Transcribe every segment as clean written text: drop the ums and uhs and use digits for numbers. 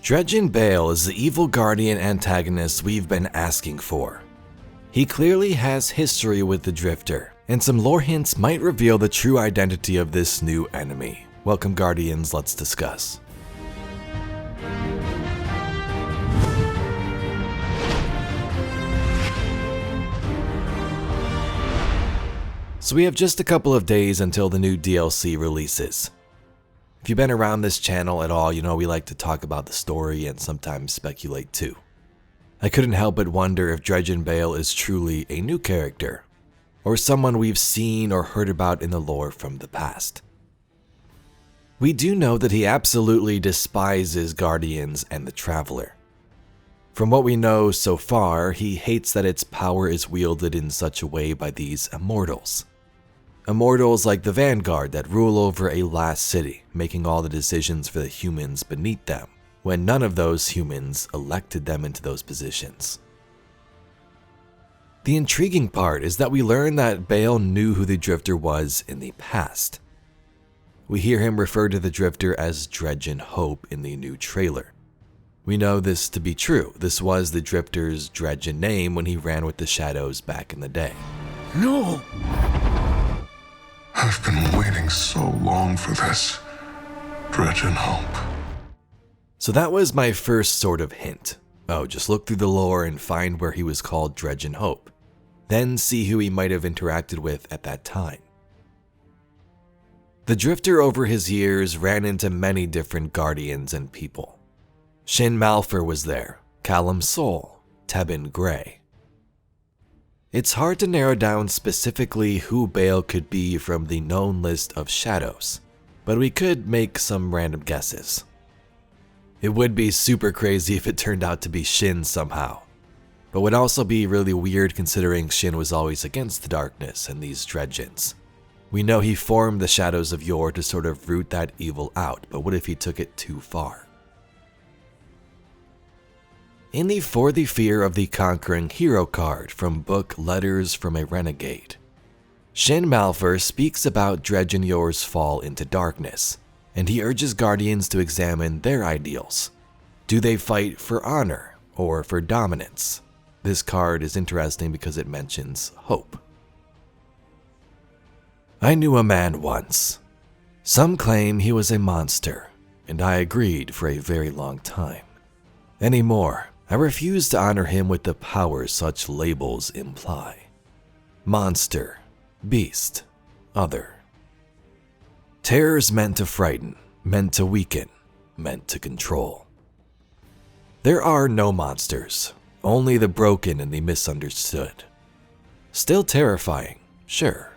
Dredgen Bael is the evil guardian antagonist we've been asking for. He clearly has history with the Drifter, and some lore hints might reveal the true identity of this new enemy. Welcome Guardians, let's discuss. So we have just a couple of days until the new DLC releases. If you've been around this channel at all, you know we like to talk about the story and sometimes speculate too. I couldn't help but wonder if Dredgen Bael is truly a new character, or someone we've seen or heard about in the lore from the past. We do know that he absolutely despises Guardians and the Traveler. From what we know so far, he hates that its power is wielded in such a way by these immortals. Immortals like the Vanguard that rule over a last city, making all the decisions for the humans beneath them, when none of those humans elected them into those positions. The intriguing part is that we learn that Bael knew who the Drifter was in the past. We hear him refer to the Drifter as Dredgen Hope in the new trailer. We know this to be true. This was the Drifter's Dredgen name when he ran with the Shadows back in the day. No! I've been waiting so long for this. Dredgen Hope. So that was my first sort of hint. Oh, just look through the lore and find where he was called Dredgen Hope. Then see who he might have interacted with at that time. The Drifter over his years ran into many different guardians and people. Shin Malphur was there, Callum Sol, Tebin Gray. It's hard to narrow down specifically who Bael could be from the known list of shadows, but we could make some random guesses. It would be super crazy if it turned out to be Shin somehow, but would also be really weird considering Shin was always against the darkness and these Dredgens. We know he formed the Shadows of Yore to sort of root that evil out, but what if he took it too far? In the For the Fear of the Conquering Hero card from book Letters from a Renegade, Shin Malphur speaks about Dredgen Yore's fall into darkness, and he urges Guardians to examine their ideals. Do they fight for honor or for dominance? This card is interesting because it mentions hope. I knew a man once. Some claim he was a monster, and I agreed for a very long time. Anymore, I refuse to honor him with the power such labels imply. Monster, beast, other. Terror's meant to frighten, meant to weaken, meant to control. There are no monsters, only the broken and the misunderstood. Still terrifying, sure,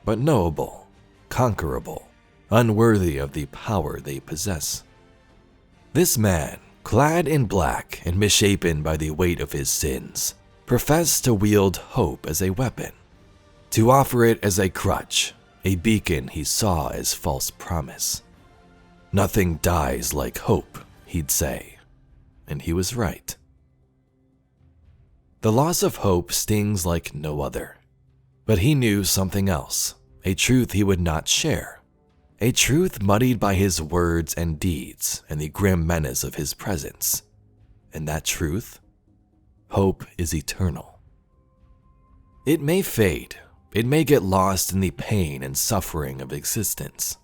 but knowable, conquerable, unworthy of the power they possess. This man, clad in black and misshapen by the weight of his sins, professed to wield hope as a weapon, to offer it as a crutch, a beacon he saw as false promise. Nothing dies like hope, he'd say, and he was right. The loss of hope stings like no other, but he knew something else, a truth he would not share. A truth muddied by his words and deeds and the grim menace of his presence. And that truth? Hope is eternal. It may fade, it may get lost in the pain and suffering of existence,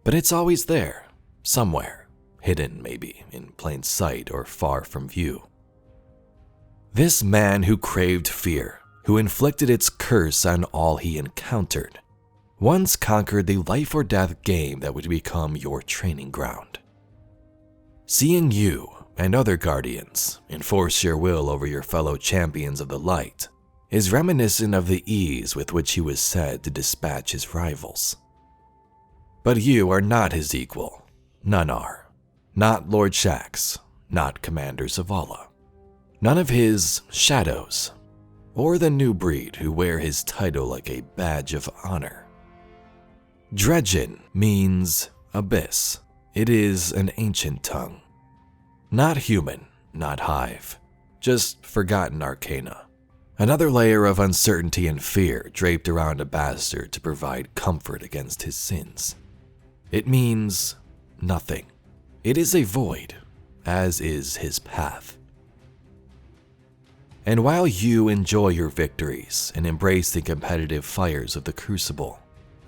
but it's always there, somewhere, hidden maybe, in plain sight or far from view. This man who craved fear, who inflicted its curse on all he encountered, once conquered the life or death game that would become your training ground. Seeing you and other Guardians enforce your will over your fellow champions of the light is reminiscent of the ease with which he was said to dispatch his rivals. But you are not his equal, none are. Not Lord Shaxx, not Commander Zavala. None of his shadows, or the new breed who wear his title like a badge of honor. Dredgen means abyss. It is an ancient tongue. Not human, not hive, just forgotten arcana. Another layer of uncertainty and fear draped around a bastard to provide comfort against his sins. It means nothing. It is a void, as is his path. And while you enjoy your victories and embrace the competitive fires of the Crucible,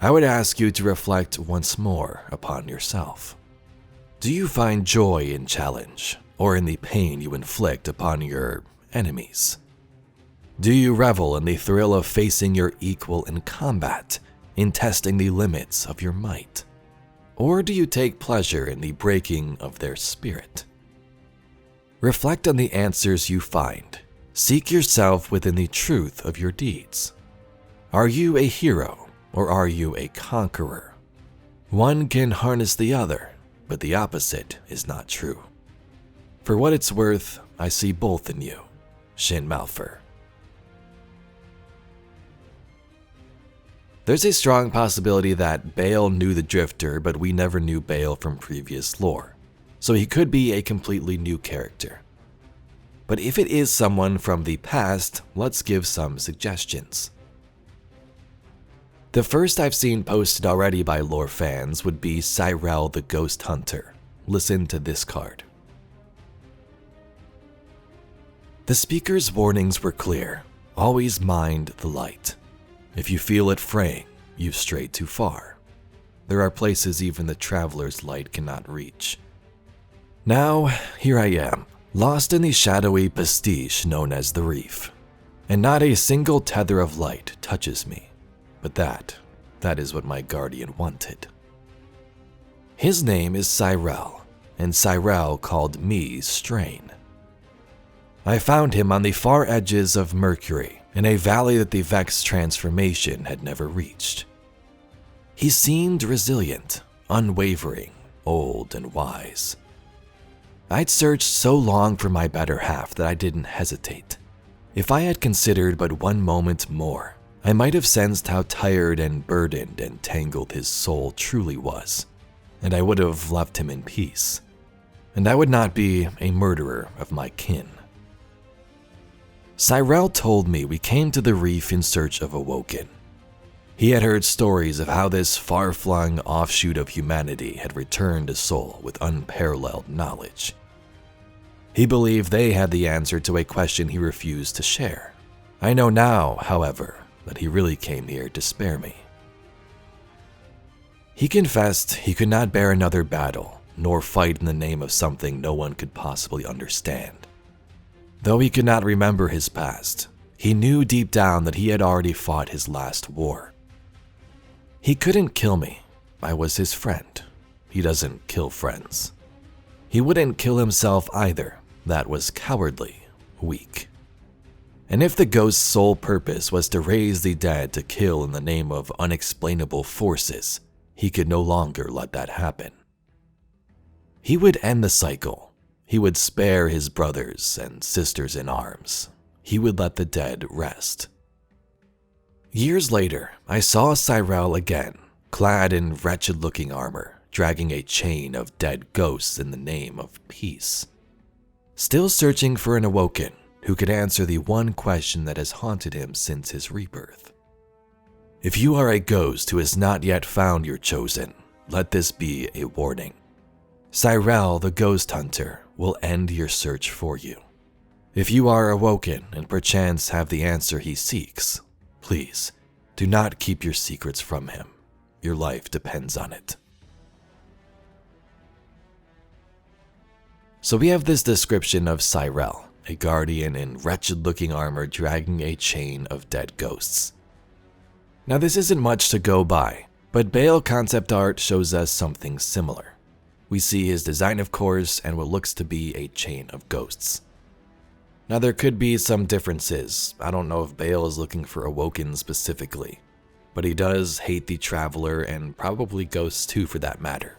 I would ask you to reflect once more upon yourself. Do you find joy in challenge, or in the pain you inflict upon your enemies? Do you revel in the thrill of facing your equal in combat, in testing the limits of your might? Or do you take pleasure in the breaking of their spirit? Reflect on the answers you find. Seek yourself within the truth of your deeds. Are you a hero, or are you a conqueror? One can harness the other, but the opposite is not true. For what it's worth, I see both in you, Shin Malphur. There's a strong possibility that Bael knew the Drifter, but we never knew Bael from previous lore, so he could be a completely new character. But if it is someone from the past, let's give some suggestions. The first I've seen posted already by lore fans would be Cyrell the Ghost Hunter. Listen to this card. The speaker's warnings were clear. Always mind the light. If you feel it fraying, you've strayed too far. There are places even the traveler's light cannot reach. Now, here I am, lost in the shadowy pastiche known as the Reef, and not a single tether of light touches me. But that is what my guardian wanted. His name is Cyrell, and Cyrell called me Strain. I found him on the far edges of Mercury, in a valley that the Vex transformation had never reached. He seemed resilient, unwavering, old and wise. I'd searched so long for my better half that I didn't hesitate. If I had considered but one moment more, I might have sensed how tired and burdened and tangled his soul truly was, and I would have left him in peace. And I would not be a murderer of my kin. Cyrell told me we came to the Reef in search of Awoken. He had heard stories of how this far-flung offshoot of humanity had returned a soul with unparalleled knowledge. He believed they had the answer to a question he refused to share. I know now, however, that he really came here to spare me. He confessed he could not bear another battle, nor fight in the name of something no one could possibly understand. Though he could not remember his past, he knew deep down that he had already fought his last war. He couldn't kill me. I was his friend. He doesn't kill friends. He wouldn't kill himself either. That was cowardly, weak. And if the ghost's sole purpose was to raise the dead to kill in the name of unexplainable forces, he could no longer let that happen. He would end the cycle. He would spare his brothers and sisters in arms. He would let the dead rest. Years later, I saw Cyrell again, clad in wretched-looking armor, dragging a chain of dead ghosts in the name of peace. Still searching for an Awoken who could answer the one question that has haunted him since his rebirth. If you are a ghost who has not yet found your chosen, let this be a warning. Cyrell the Ghost Hunter will end your search for you. If you are Awoken and perchance have the answer he seeks, please, do not keep your secrets from him. Your life depends on it. So we have this description of Cyrell, a guardian in wretched-looking armor dragging a chain of dead ghosts. Now this isn't much to go by, but Bael concept art shows us something similar. We see his design, of course, and what looks to be a chain of ghosts. Now there could be some differences. I don't know if Bael is looking for Awoken specifically, but he does hate the Traveler and probably ghosts too for that matter.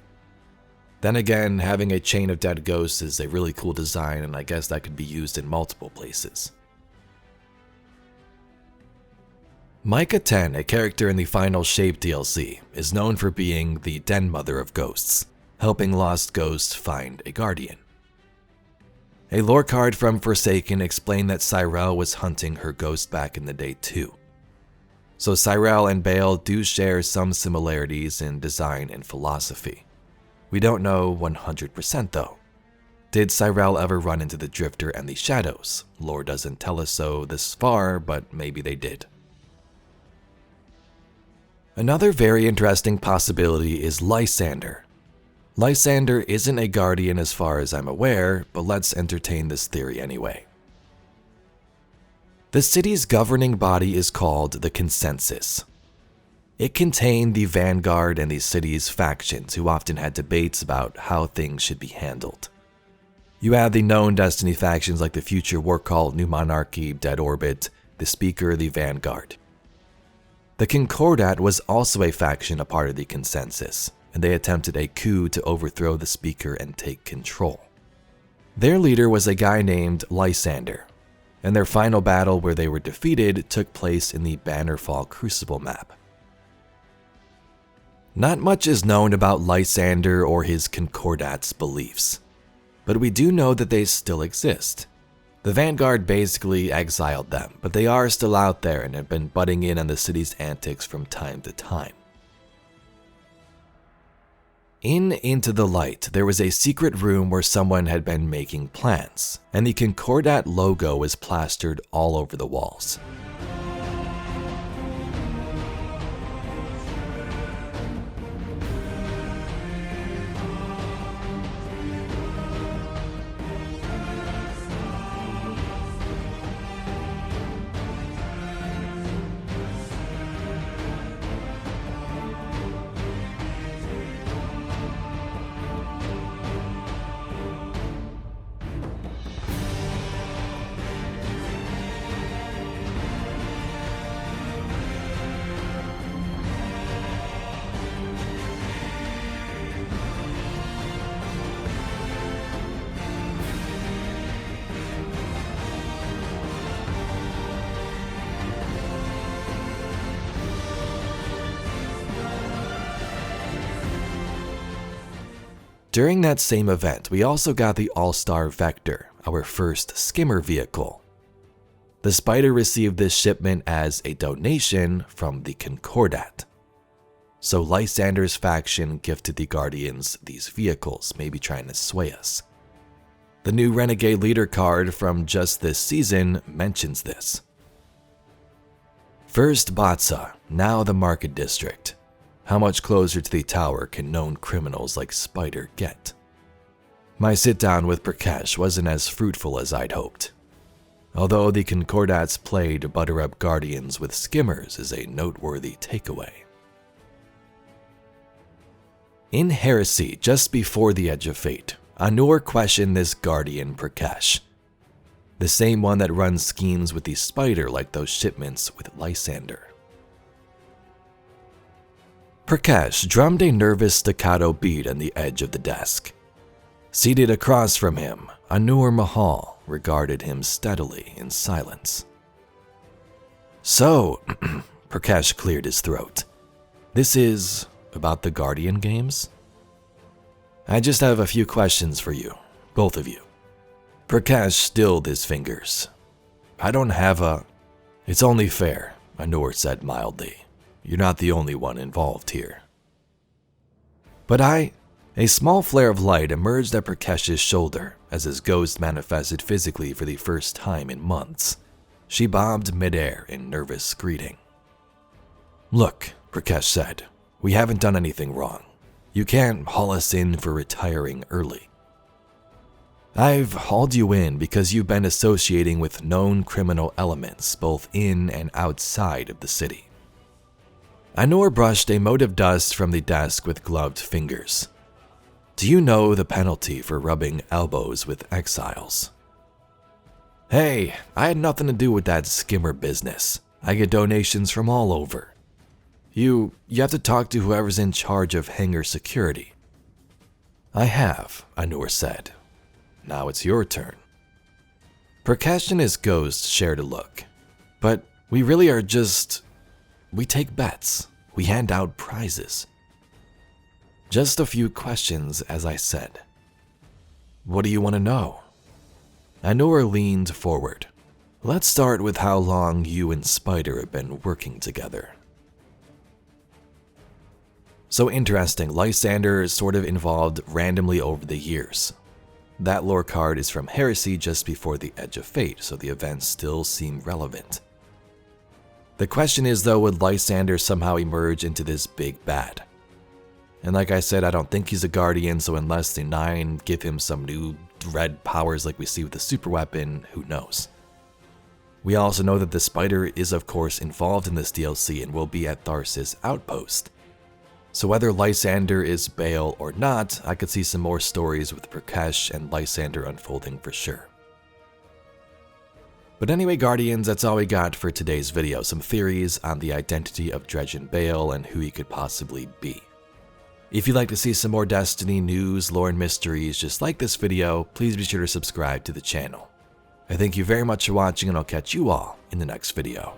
Then again, having a chain of dead ghosts is a really cool design, and I guess that could be used in multiple places. Micah 10, a character in the Final Shape DLC, is known for being the den mother of ghosts, helping lost ghosts find a guardian. A lore card from Forsaken explained that Cyrell was hunting her ghost back in the day too. So Cyrell and Bael do share some similarities in design and philosophy. We don't know 100% though. Did Cyrell ever run into the Drifter and the Shadows? Lore doesn't tell us so this far, but maybe they did. Another very interesting possibility is Lysander. Lysander isn't a guardian as far as I'm aware, but let's entertain this theory anyway. The city's governing body is called the Consensus. It contained the Vanguard and the city's factions who often had debates about how things should be handled. You had the known Destiny factions like the Future War Cult, New Monarchy, Dead Orbit, the Speaker, the Vanguard. The Concordat was also a faction a part of the Consensus, and they attempted a coup to overthrow the Speaker and take control. Their leader was a guy named Lysander, and their final battle where they were defeated took place in the Bannerfall Crucible map. Not much is known about Lysander or his Concordat's beliefs, but we do know that they still exist. The Vanguard basically exiled them, but they are still out there and have been butting in on the city's antics from time to time. In Into the Light, there was a secret room where someone had been making plans, and the Concordat logo was plastered all over the walls. During that same event, we also got the All-Star Vector, our first skimmer vehicle. The Spider received this shipment as a donation from the Concordat. So Lysander's faction gifted the Guardians these vehicles, maybe trying to sway us. The new Renegade leader card from just this season mentions this. First Batsa, now the Market District. How much closer to the tower can known criminals like Spider get? My sit-down with Prakash wasn't as fruitful as I'd hoped. Although the Concordats played butter-up Guardians with skimmers is a noteworthy takeaway. In Heresy, just before the Edge of Fate, Anur questioned this Guardian Prakash, the same one that runs schemes with the Spider like those shipments with Lysander. Prakash drummed a nervous staccato beat on the edge of the desk. Seated across from him, Anur Mahal regarded him steadily in silence. So, Prakash cleared his throat. This is about the Guardian games? I just have a few questions for you, both of you. Prakash stilled his fingers. I don't have a... It's only fair, Anur said mildly. You're not the only one involved here. But A small flare of light emerged at Prakash's shoulder as his ghost manifested physically for the first time in months. She bobbed midair in nervous greeting. Look, Prakash said, we haven't done anything wrong. You can't haul us in for retiring early. I've hauled you in because you've been associating with known criminal elements both in and outside of the city. Anur brushed a mote of dust from the desk with gloved fingers. Do you know the penalty for rubbing elbows with exiles? Hey, I had nothing to do with that skimmer business. I get donations from all over. You have to talk to whoever's in charge of hangar security. I have, Anur said. Now it's your turn. Prakash and his ghost shared a look. But we really are just... We take bets. We hand out prizes. Just a few questions, as I said. What do you want to know? Anur leaned forward. Let's start with how long you and Spider have been working together. So interesting, Lysander is sort of involved randomly over the years. That lore card is from Heresy just before the Edge of Fate, so the events still seem relevant. The question is though, would Lysander somehow emerge into this big bad? And like I said, I don't think he's a Guardian, so unless the 9 give him some new dread powers like we see with the super weapon, who knows? We also know that the Spider is of course involved in this DLC and will be at Tharsis' outpost. So whether Lysander is Bael or not, I could see some more stories with Prakash and Lysander unfolding for sure. But anyway, Guardians, that's all we got for today's video. Some theories on the identity of Dredgen Bael and who he could possibly be. If you'd like to see some more Destiny news, lore, and mysteries just like this video, please be sure to subscribe to the channel. I thank you very much for watching, and I'll catch you all in the next video.